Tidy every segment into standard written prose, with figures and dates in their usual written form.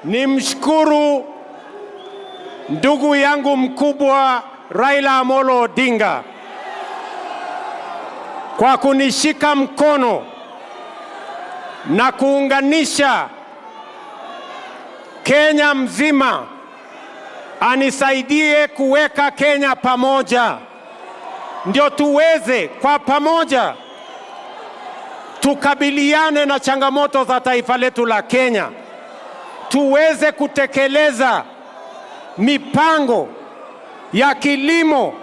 nimshukuru ndugu yangu mkubwa Raila Amolo Odinga kwa kunishika mkono na kuunganisha Kenya mzima, anisaidie kuweka Kenya pamoja, ndio tuweze kwa pamoja tukabiliane na changamoto za taifa letu la Kenya, tuweze kutekeleza mipango ya kilimo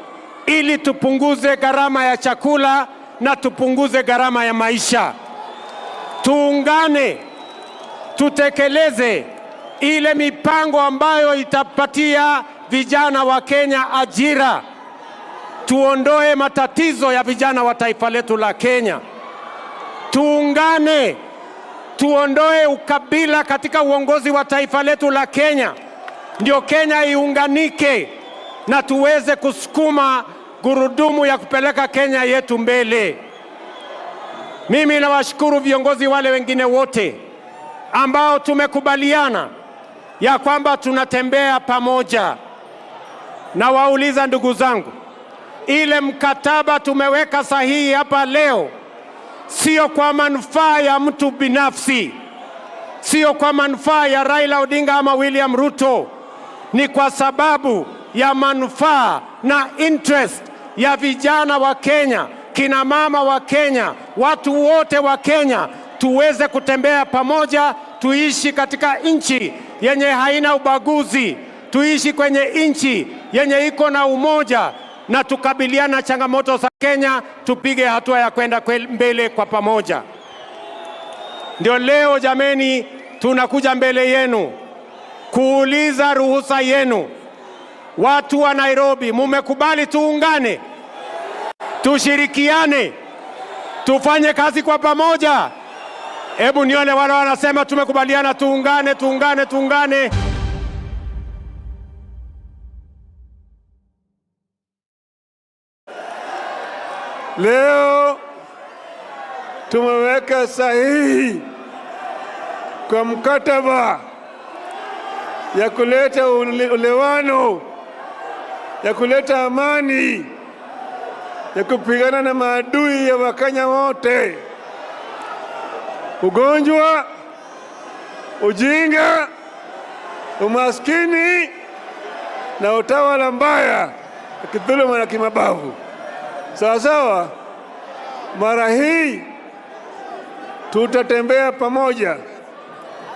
ili tupunguze gharama ya chakula na tupunguze gharama ya maisha. Tuungane, tutekeleze ile mipango ambayo itapatia vijana wa Kenya ajira. Tuondoe matatizo ya vijana wa taifa letu la Kenya. Tuungane, tuondoe ukabila katika uongozi wa taifa letu la Kenya. Ndio Kenya iunganike na tuweze kusukuma gurudumu ya kupeleka Kenya yetu mbele. Mimi nawashukuru viongozi wale wengine wote ambao tumekubaliana ya kwamba tunatembea pamoja. Na wauliza ndugu zangu, ile mkataba tumeweka sahihi hapa leo sio kwa manufaa ya mtu binafsi, sio kwa manufaa ya Raila Odinga ama William Ruto, ni kwa sababu ya manufaa na interest ya vijana wa Kenya, kina mama wa Kenya, watu wote wa Kenya. Tuweze kutembea pamoja, tuishi katika nchi yenye haina ubaguzi, tuishi kwenye nchi yenye iko na umoja, na tukabiliana na changamoto za Kenya, tupige hatua ya kwenda mbele kwa pamoja. Ndio leo jameni, tunakuja mbele yenu kuuliza ruhusa yenu. Watu wa Nairobi, mumekubali tuungane, tushirikiane, tufanye kazi kwa pamoja? Hebu nione wale wanasema tumekubaliana tuungane, tuungane, tuungane. Leo tumeweka sahihi kwa mkataba ya kuleta ulewano, ya kuleta amani, ya kupigana na maadui ya Wakenya wote: ugonjwa, ujinga, umaskini na utawala mbaya, kidhuluma na kimabavu. Sawa sawa, mara hii tutatembea pamoja.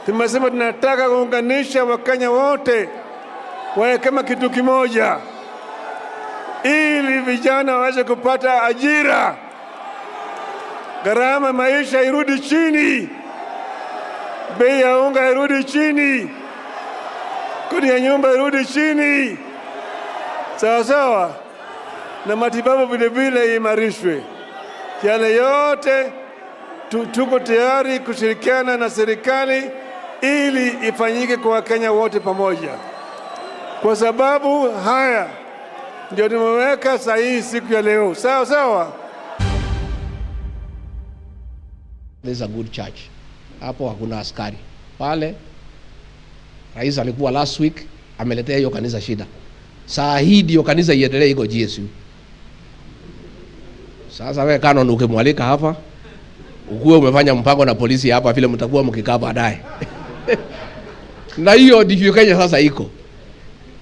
Tumesema tunataka kuunganisha Wakenya wote wawe kama kitu kimoja, ili vijana waweze kupata ajira, gharama maisha irudi chini, bei ya unga irudi chini, kodi ya nyumba irudi chini. Sawa sawa, na matibabu vile vile imarishwe. Yale yote tuko tayari kushirikiana na serikali ili ifanyike kwa Wakenya wote pamoja. Kwa sababu haya ndio nimeweka sahihi siku ya leo. Sawa sawa. There's a good church. Hapo hakuna askari. Pale rais alikuwa last week, ameletea hiyo kanisa shida. Saa hii ndio kanisa iendelee iko GSU. Sasa wewe Canon ukimwalika hapa, ukuwe umefanya mpango na polisi hapa vile mtakuwa mkikaa baadaye. Na hiyo ndivyo Kenya sasa iko.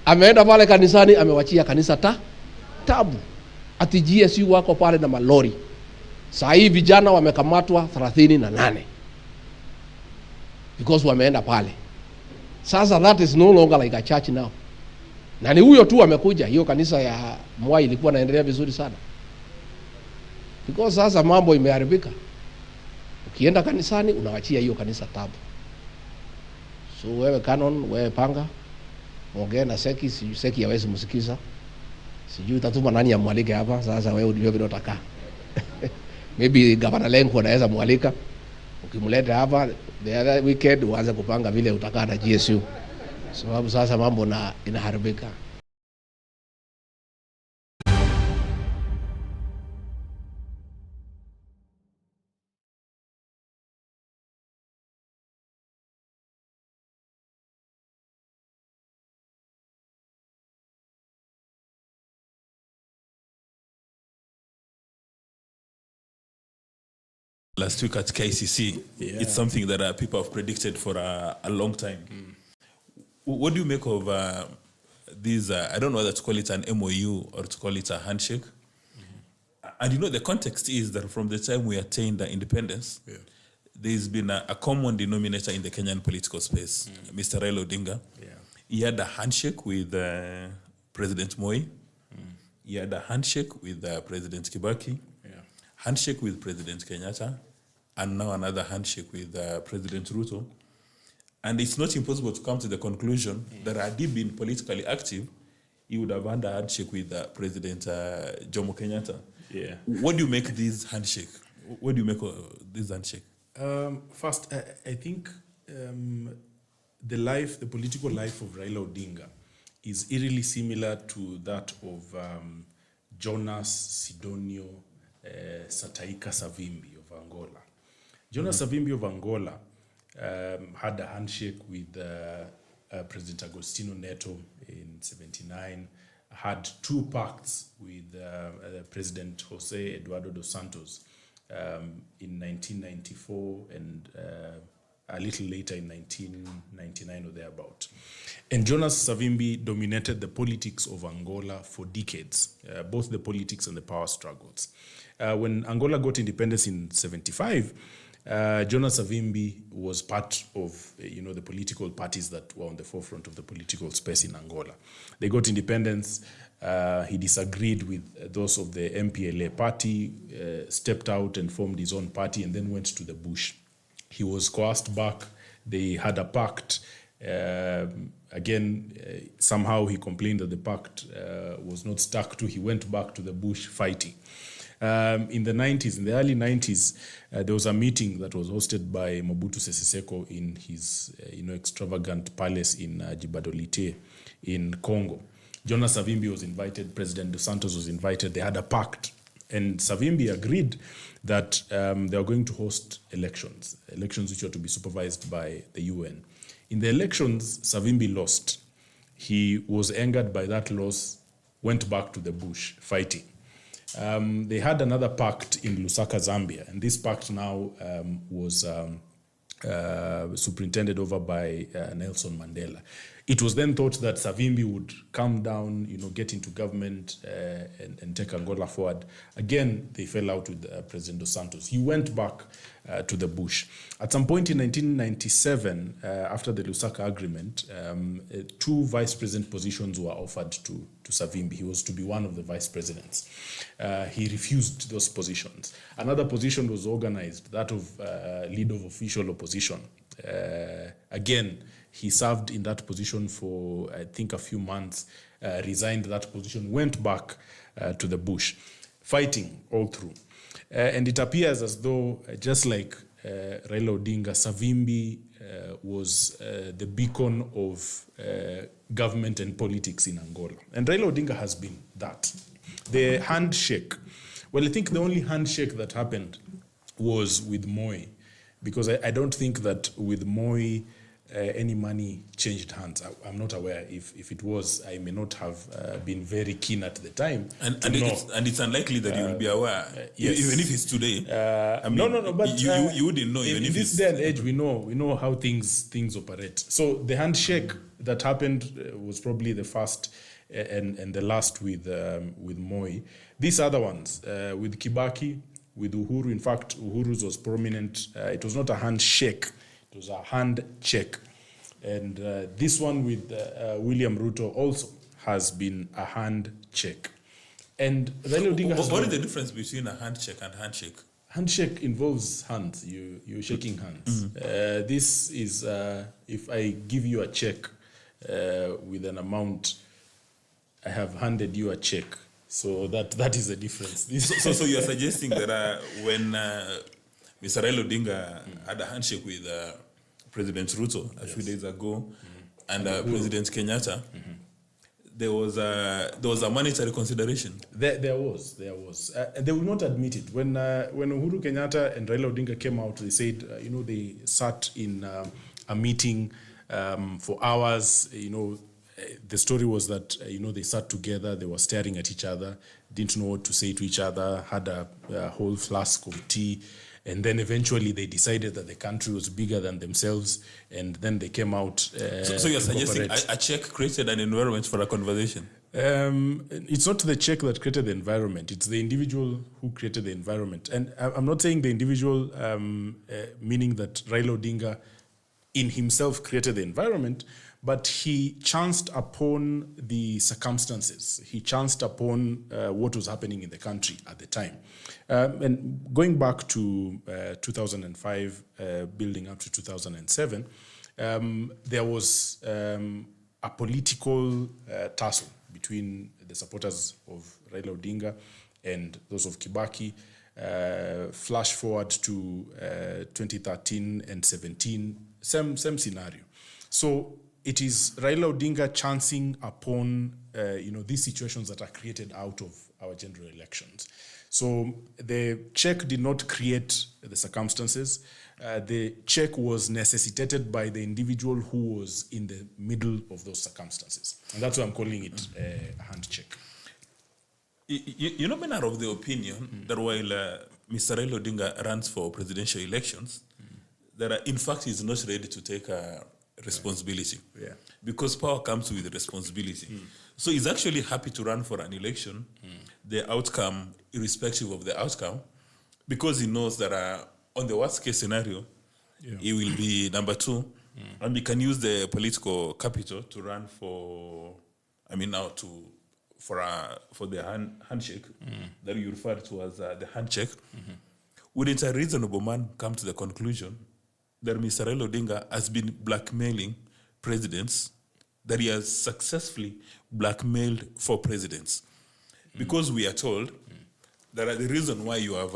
Ameenda pale kanisani, amewachia kanisa tabu. Ati GSU wako pale na malori. Saa hii vijana wamekamatwa 38 because wameenda pale. Sasa that is no longer like a church now. Na ni huyo tu amekuja. Hiyo kanisa ya Mwai ilikuwa inaendelea vizuri sana. Because sasa mambo imeharibika. Ukienda kanisani unawachia hiyo kanisa tabu. So wewe Canon, wewe panga, ongea na Seki, Seki hawezi msikiza. Sijui utatuma nani amwalike hapa. Sasa wewe ndio vile utakaa. Maybe Gavana Lenku anaweza mwalika. Ukimleta hapa the other weekend uanze kupanga vile utakaa na GSU. Sababu sasa mambo inaharibika. last week at KCC. Yeah. It's something that people have predicted for a long time. What do you make of these, I don't know whether to call it an MoU or to call it a handshake? And the context is that from the time we attained independence, there's been a common denominator in the Kenyan political space, Mr. Raila Odinga. He had a handshake with President Moi. He had a handshake with President Kibaki, handshake with President Kenyatta, and now another handshake with President Ruto. And it's not impossible to come to the conclusion that had he been politically active, he would have had a handshake with President Jomo Kenyatta. Yeah. What do you make this handshake? What do you make of this handshake? First, I think the political life of Raila Odinga is eerily similar to that of Jonas Sidonio Sataika Savimbi of Angola. Jonas Savimbi of Angola had a handshake with President Agostinho Neto in 1979, had two pacts with President Jose Eduardo dos Santos in 1994 and a little later in 1999 or thereabout. And Jonas Savimbi dominated the politics of Angola for decades, both the politics and the power struggles. When Angola got independence in 1975, Jonas Savimbi was part of the political parties that were on the forefront of the political space in Angola. They got independence. He disagreed with those of the MPLA party, stepped out and formed his own party, and then went to the bush. He was coerced back. They had a pact. Somehow he complained that the pact was not stuck to. He went back to the bush fighting. In the early 90s, there was a meeting that was hosted by Mobutu Sese Seko in his extravagant palace in Jibadolite in Congo. Jonas Savimbi was invited, President Dos Santos was invited, they had a pact. And Savimbi agreed that they were going to host elections which were to be supervised by the UN. In the elections, Savimbi lost. He was angered by that loss, went back to the bush fighting. They had another pact in Lusaka, Zambia, and this pact now was superintended over by Nelson Mandela. It was then thought that Savimbi would come down, get into government and take Angola forward. Again, they fell out with President Dos Santos. He went back to the bush. At some point in 1997, after the Lusaka agreement, two vice president positions were offered to Savimbi. He was to be one of the vice presidents. He refused those positions. Another position was organized, that of leader of official opposition. Again, he served in that position for, I think, a few months, resigned that position, went back to the bush, fighting all through. And it appears as though, just like Raila Odinga, Savimbi was the beacon of government and politics in Angola. And Raila Odinga has been that. The handshake, well, I think the only handshake that happened was with Moi, because I don't think that with Moi any money changed hands. I'm not aware. If it was, I may not have been very keen at the time. And it's unlikely that you will be aware, yes. Even if it's today. No. But you wouldn't know. In this day and age, we know how things operate. So the handshake that happened was probably the first and the last with Moi. These other ones with Kibaki, with Uhuru. In fact, Uhuru's was prominent. It was not a handshake. It was a hand check. And this one with William Ruto also has been a hand check. And Raila Odinga what is the difference between a handshake and handshake? Handshake involves hands. You're shaking hands. Mm-hmm. This is if I give you a check with an amount, I have handed you a check. So that is the difference. So you're suggesting that when Mr. Raila Odinga had a handshake with President Ruto a few days ago, and President Kenyatta, there was a monetary consideration. There was. They will not admit it. When Uhuru Kenyatta and Raila Odinga came out, they said, they sat in a meeting for hours. The story was that, they sat together, they were staring at each other, didn't know what to say to each other, had a whole flask of tea, And then eventually they decided that the country was bigger than themselves, and then they came out. So you're suggesting a check created an environment for a conversation? It's not the check that created the environment. It's the individual who created the environment. And I'm not saying the individual, meaning that Raila Odinga in himself created the environment, but he chanced upon the circumstances. He chanced upon what was happening in the country at the time. And going back to 2005, building up to 2007, there was a political tussle between the supporters of Raila Odinga and those of Kibaki. Flash forward to 2013 and 17, same scenario. So it is Raila Odinga chancing upon these situations that are created out of our general elections. So the check did not create the circumstances. The check was necessitated by the individual who was in the middle of those circumstances. And that's why I'm calling it a hand check. You know, men are of the opinion that while Mr. Raila Odinga runs for presidential elections, that in fact he's not ready to take responsibility. Yeah. Because power comes with responsibility. So he's actually happy to run for an election, the outcome, irrespective of the outcome, because he knows that on the worst case scenario, he will be number 2, and he can use the political capital to run for the handshake that you refer to as the handshake. Wouldn't a reasonable man come to the conclusion that Mr. Raila Odinga has been blackmailing presidents, that he has successfully blackmailed 4 presidents? Because we are told that the reason why you have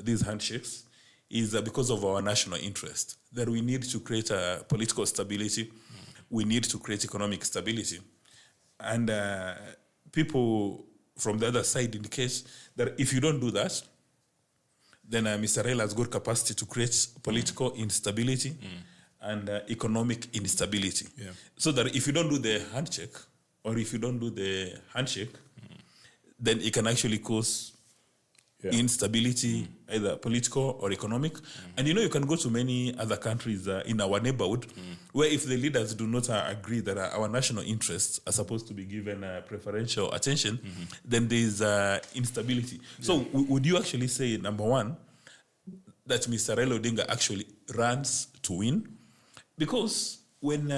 these handshakes is because of our national interest, that we need to create political stability, we need to create economic stability. And people from the other side indicate that if you don't do that, then Mr. Raila has got capacity to create political instability and economic instability. Yeah. So that if you don't do the handshake, or if you don't do the handshake, then it can actually cause instability, either political or economic. And you can go to many other countries in our neighborhood where if the leaders do not agree that our national interests are supposed to be given preferential attention, then there is instability. So would you actually say, number one, that Mr. Raila Odinga actually runs to win? Because when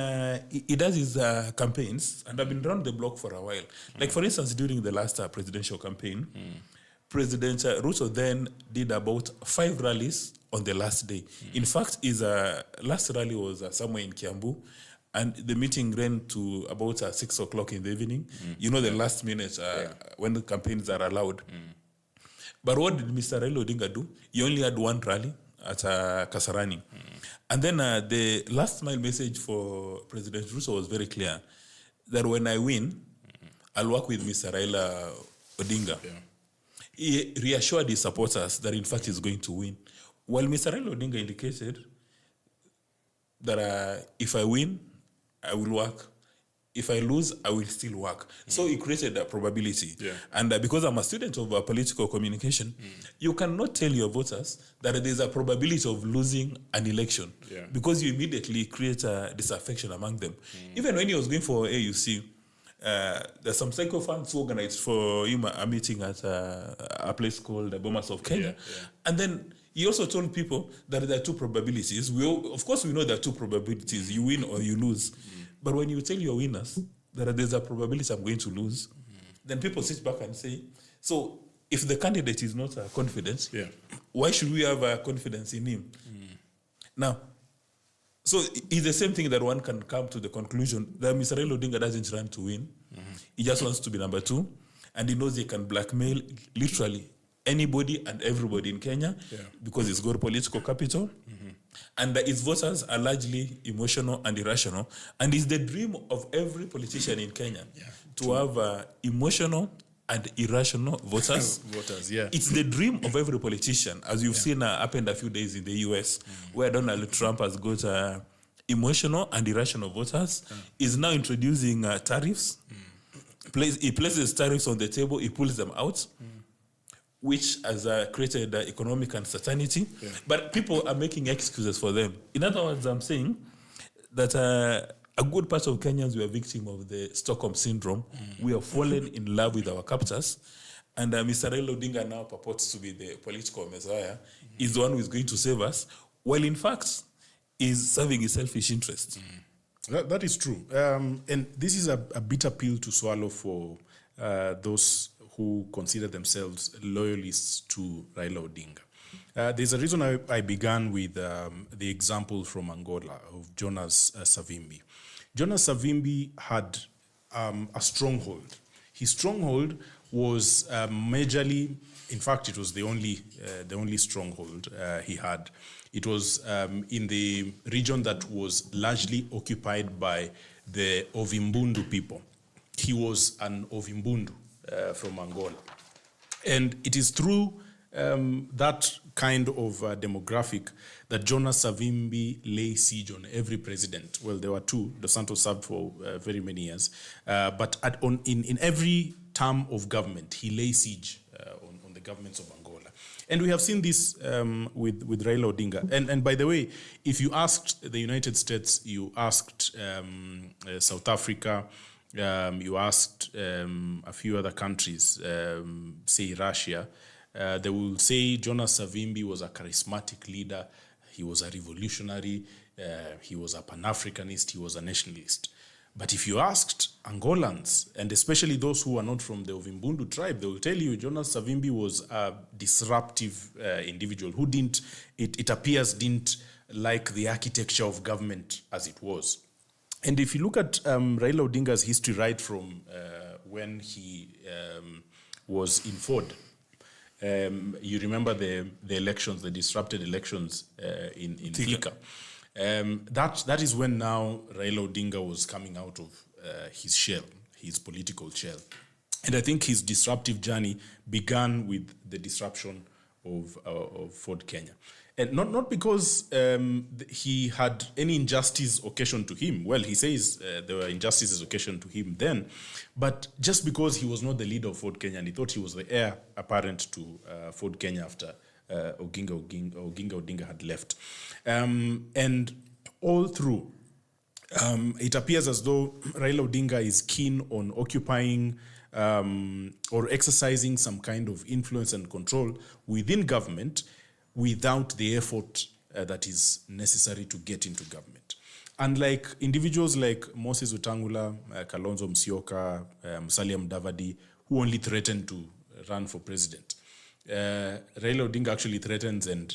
he does his campaigns, and I've been around the block for a while, like for instance, during the last presidential campaign, President Ruto then did about 5 rallies on the last day. In fact, his last rally was somewhere in Kiambu, and the meeting ran to about 6 o'clock in the evening. The last minute when the campaigns are allowed. But what did Mr. Raila Odinga do? He only had 1 rally at Kasarani. And then the last mile message for President Ruto was very clear, that when I win, I'll work with Mr. Raila Odinga. Yeah. He reassured his supporters that in fact he's going to win. While Mr. Raila Odinga indicated that if I win, I will work. If I lose, I will still work. So he created a probability. Yeah. And because I'm a student of political communication, you cannot tell your voters that there's a probability of losing an election because you immediately create a disaffection among them. Even when he was going for AUC, there's some sycophants who organized for him a meeting at a place called the Bomas of Kenya. And then he also told people that there are 2 probabilities. Of course, we know there are 2 probabilities. You win or you lose. But when you tell your winners that there's a probability I'm going to lose, then people sit back and say, so if the candidate is not confident, why should we have confidence in him? Now, so it's the same thing that one can come to the conclusion that Mr. Raila Odinga doesn't run to win. He just wants to be number 2. And he knows he can blackmail literally anybody and everybody in Kenya because he's got political capital. And his voters are largely emotional and irrational. And it's the dream of every politician in Kenya to have emotional and irrational voters. It's the dream of every politician, as you've seen happened a few days in the US, where Donald Trump has got emotional and irrational voters, is now introducing tariffs. He places tariffs on the table, he pulls them out. which has created economic uncertainty, but people are making excuses for them. In other words, I'm saying that a good part of Kenyans were victim of the Stockholm syndrome. We have fallen in love with our captors, and Mr. Raila Odinga now purports to be the political messiah, is the one who is going to save us, while in fact is serving his selfish interests. That is true. And this is a bitter pill to swallow for those who consider themselves loyalists to Raila Odinga. There's a reason I began with the example from Angola of Jonas Savimbi. Jonas Savimbi had a stronghold. His stronghold was majorly, in fact, it was the only stronghold he had. It was in the region that was largely occupied by the Ovimbundu people. He was an Ovimbundu from Angola. And it is through that kind of demographic that Jonas Savimbi lay siege on every president. Well, there were two. Dos Santos served for very many years. But in every term of government, he lay siege on the governments of Angola. And we have seen this with Raila Odinga. And by the way, if you asked the United States, you asked South Africa, you asked a few other countries, say Russia, they will say Jonas Savimbi was a charismatic leader, he was a revolutionary, he was a Pan-Africanist, he was a nationalist. But if you asked Angolans, and especially those who are not from the Ovimbundu tribe, they will tell you Jonas Savimbi was a disruptive individual who it appears, didn't like the architecture of government as it was. And if you look at Raila Odinga's history right from when he was in Ford, you remember the elections, the disrupted elections in Thika. That is when now Raila Odinga was coming out of his shell, his political shell. And I think his disruptive journey began with the disruption of Ford Kenya. And not because he had any injustice occasioned to him. Well, he says there were injustices occasioned to him then, but just because he was not the leader of Ford Kenya and he thought he was the heir apparent to Ford Kenya after Oginga Odinga had left. And all through, it appears as though Raila Odinga is keen on occupying or exercising some kind of influence and control within government without the effort that is necessary to get into government. Unlike individuals like Moses Wetangula, Kalonzo Musyoka, Musalia Mudavadi, who only threaten to run for president, Raila Odinga actually threatens and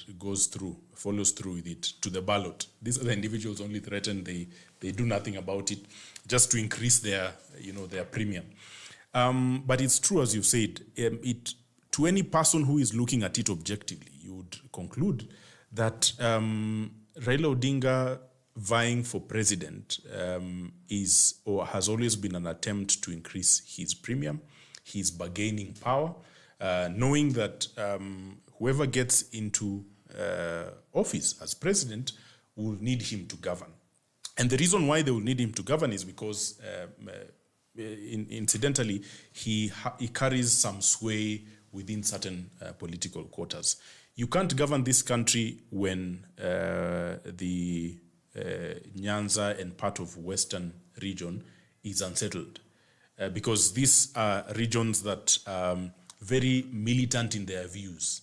follows through with it to the ballot. These other individuals only threaten, they do nothing about it, just to increase their premium. But it's true, as you've said, to any person who is looking at it objectively, you would conclude that Raila Odinga vying for president is or has always been an attempt to increase his premium, his bargaining power, knowing that whoever gets into office as president will need him to govern. And the reason why they will need him to govern is because, incidentally, he carries some sway within certain political quarters. You can't govern this country when the Nyanza and part of Western region is unsettled, because these are regions that are very militant in their views.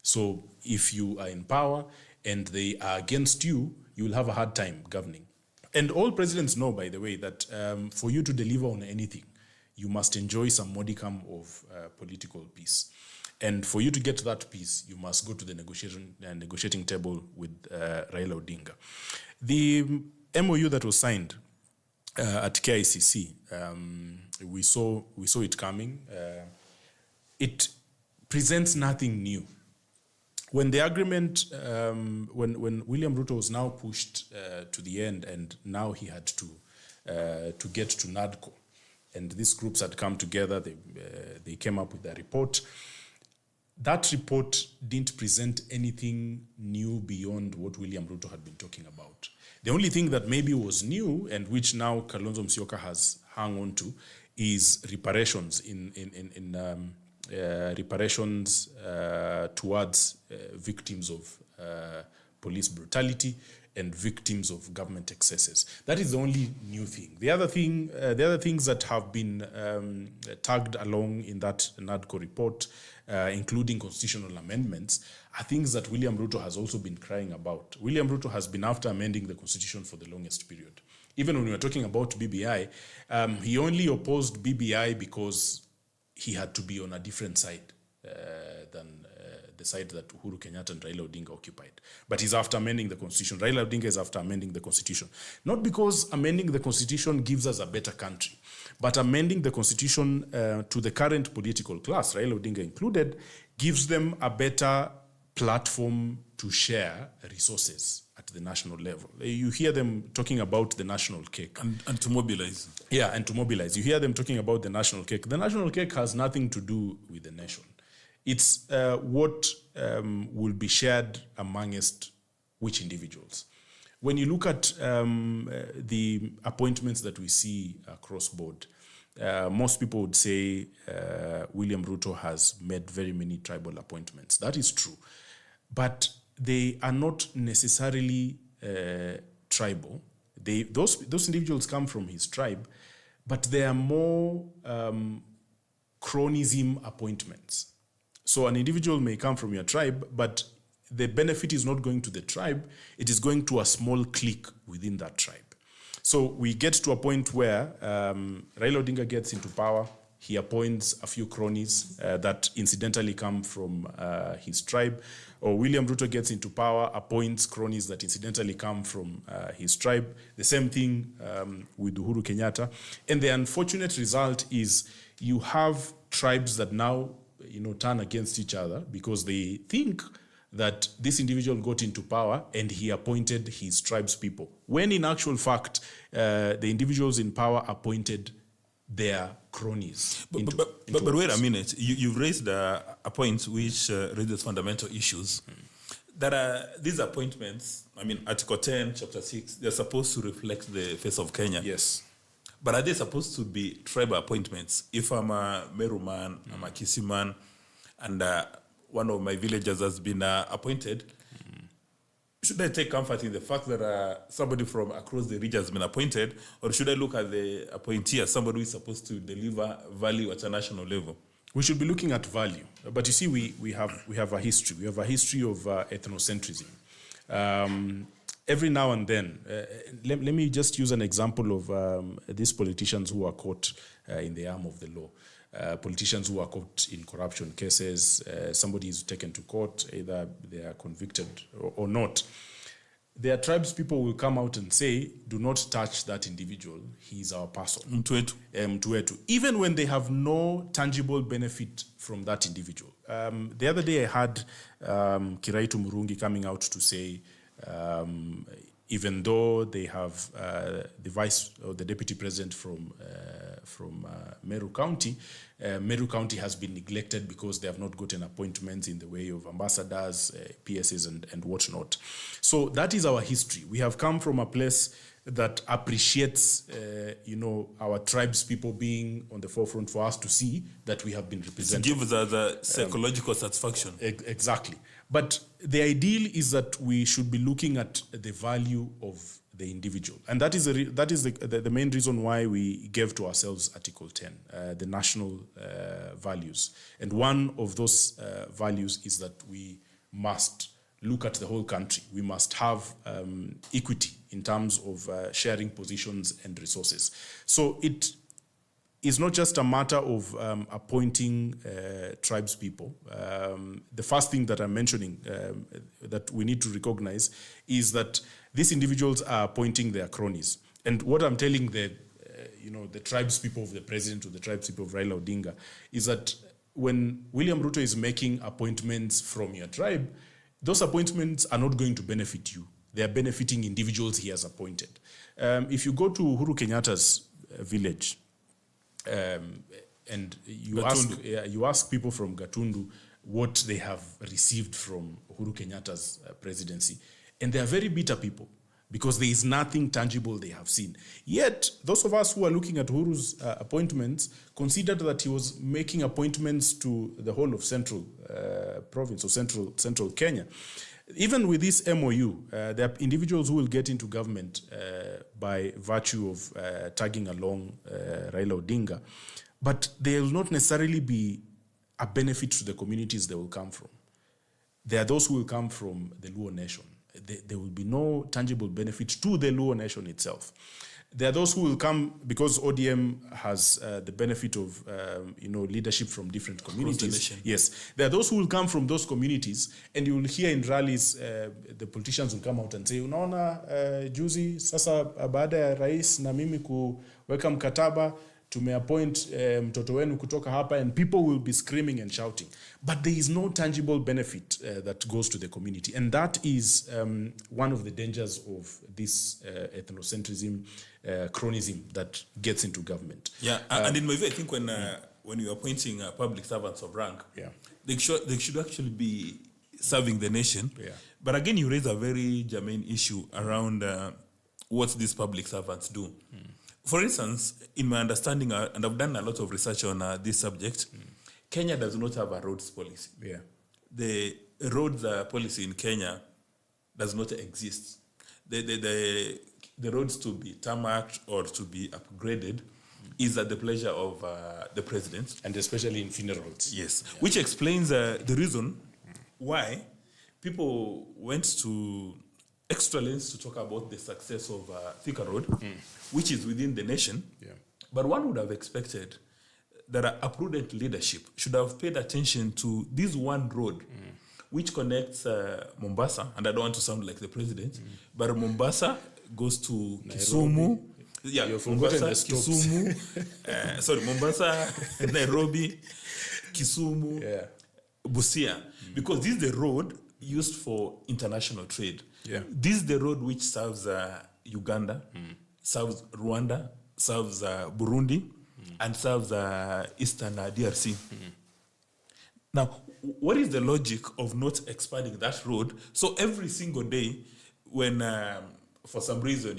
So if you are in power and they are against you, you will have a hard time governing. And all presidents know, by the way, that for you to deliver on anything, you must enjoy some modicum of political peace. And for you to get to that peace, you must go to the negotiating table with Raila Odinga. The MoU that was signed at KICC, we saw it coming. It presents nothing new. When the agreement, when William Ruto was now pushed to the end, and now he had to get to NADCO, and these groups had come together, they came up with a report. That report didn't present anything new beyond what William Ruto had been talking about. The only thing that maybe was new, and which now Kalonzo Musyoka has hung on to, is reparations in reparations towards victims of police brutality and victims of government excesses. That is the only new thing. The other things that have been tagged along in that NADCO report, including constitutional amendments, are things that William Ruto has also been crying about. William Ruto has been after amending the constitution for the longest period. Even when we were talking about BBI, he only opposed BBI because he had to be on a different side than the side that Uhuru Kenyatta and Raila Odinga occupied. But he's after amending the constitution. Raila Odinga is after amending the constitution. Not because amending the constitution gives us a better country, but amending the constitution to the current political class, Raila Odinga included, gives them a better platform to share resources at the national level. You hear them talking about the national cake. And to mobilize. Yeah, and to mobilize. You hear them talking about the national cake. The national cake has nothing to do with the nation. It's what will be shared amongst which individuals. When you look at the appointments that we see across board, most people would say William Ruto has made very many tribal appointments. That is true. But they are not necessarily tribal. Those individuals come from his tribe, but they are more cronism appointments. So an individual may come from your tribe, but the benefit is not going to the tribe, it is going to a small clique within that tribe. So we get to a point where Raila Odinga gets into power, he appoints a few cronies that incidentally come from his tribe, or William Ruto gets into power, appoints cronies that incidentally come from his tribe. The same thing with Uhuru Kenyatta. And the unfortunate result is you have tribes that now turn against each other because they think that this individual got into power and he appointed his tribe's people, when in actual fact, the individuals in power appointed their cronies. But wait a minute, you've raised a point which raises fundamental issues. That are these appointments, Article 10, Chapter 6, they're supposed to reflect the face of Kenya. Yes. But are they supposed to be tribal appointments? If I'm a Meru man, I'm a Kisii man, and one of my villagers has been appointed, should I take comfort in the fact that somebody from across the region has been appointed, or should I look at the appointee as somebody who is supposed to deliver value at a national level? We should be looking at value. But you see, we have a history. We have a history of ethnocentrism. Every now and then, let me just use an example of these politicians who are caught in the arm of the law. Politicians who are caught in corruption cases, somebody is taken to court, either they are convicted or not. Their tribes people will come out and say, do not touch that individual, he is our person. Mtuetu. Even when they have no tangible benefit from that individual. The other day I had Kiraitu Murungi coming out to say, even though they have the vice or the deputy president from Meru County, Meru County has been neglected because they have not gotten appointments in the way of ambassadors, PSs, and whatnot. So that is our history. We have come from a place that appreciates, our tribes people being on the forefront for us to see that we have been represented. To give us the psychological satisfaction. Exactly. But the ideal is that we should be looking at the value of the individual. And that is the main reason why we gave to ourselves Article 10, the national values. And one of those values is that we must look at the whole country. We must have equity in terms of sharing positions and resources. So it is not just a matter of appointing tribes people. The first thing that I'm mentioning that we need to recognize is that these individuals are appointing their cronies. And what I'm telling the tribes people of the president or the tribes people of Raila Odinga is that when William Ruto is making appointments from your tribe, those appointments are not going to benefit you. They are benefiting individuals he has appointed. If you go to Uhuru Kenyatta's village, and you ask people from Gatundu what they have received from Uhuru Kenyatta's presidency, and they are very bitter people. because there is nothing tangible they have seen. Yet, those of us who are looking at Uhuru's appointments considered that he was making appointments to the whole of Central Province or Central Kenya. Even with this MoU, there are individuals who will get into government by virtue of tagging along Raila Odinga, but they will not necessarily be a benefit to the communities they will come from. There are those who will come from the Luo nation. There will be no tangible benefit to the Luo nation itself. There are those who will come because ODM has the benefit of leadership from different communities. Yes, there are those who will come from those communities, and you will hear in rallies the politicians will come out and say, unaona juzi sasa baada ya rais na mimi kuweka mkataba tumeappoint mtoto wenu kutoka hapa, and people will be screaming and shouting, but there is no tangible benefit that goes to the community, and that is one of the dangers of this ethnocentrism, chronism that gets into government. Yeah, and in my view, I think when you are appointing public servants of rank, they should actually be serving the nation. Yeah. But again, you raise a very germane issue around what these public servants do. For instance, in my understanding, and I've done a lot of research on this subject, Kenya does not have a roads policy. Yeah. The roads policy in Kenya does not exist. The roads to be tarmacked or to be upgraded is at the pleasure of the president. And especially in funerals. Yes, which explains the reason why people went to extra lengths to talk about the success of Thika Road, which is within the nation. Yeah. But one would have expected that a prudent leadership should have paid attention to this one road, which connects Mombasa, and I don't want to sound like the president, but Mombasa goes to Kisumu. Yeah, You've Mombasa, forgotten the stops. Kisumu. Mombasa, Nairobi, Kisumu, Busia. Because this is the road used for international trade. Yeah. This is the road which serves Uganda, serves Rwanda, serves Burundi, and serves Eastern DRC. Now, what is the logic of not expanding that road? So every single day, when for some reason,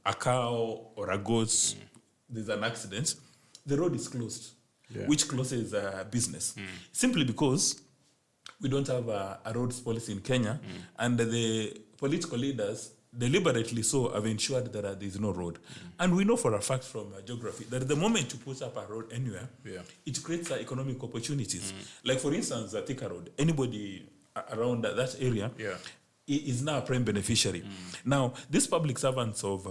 a cow or a goat, there's an accident, the road is closed, which closes business. Simply because we don't have a roads policy in Kenya, and the political leaders, deliberately so, have ensured that there is no road. And we know for a fact from geography that the moment you put up a road anywhere, it creates economic opportunities. Like, for instance, the Thika Road, anybody around that area is now a prime beneficiary. Now, these public servants of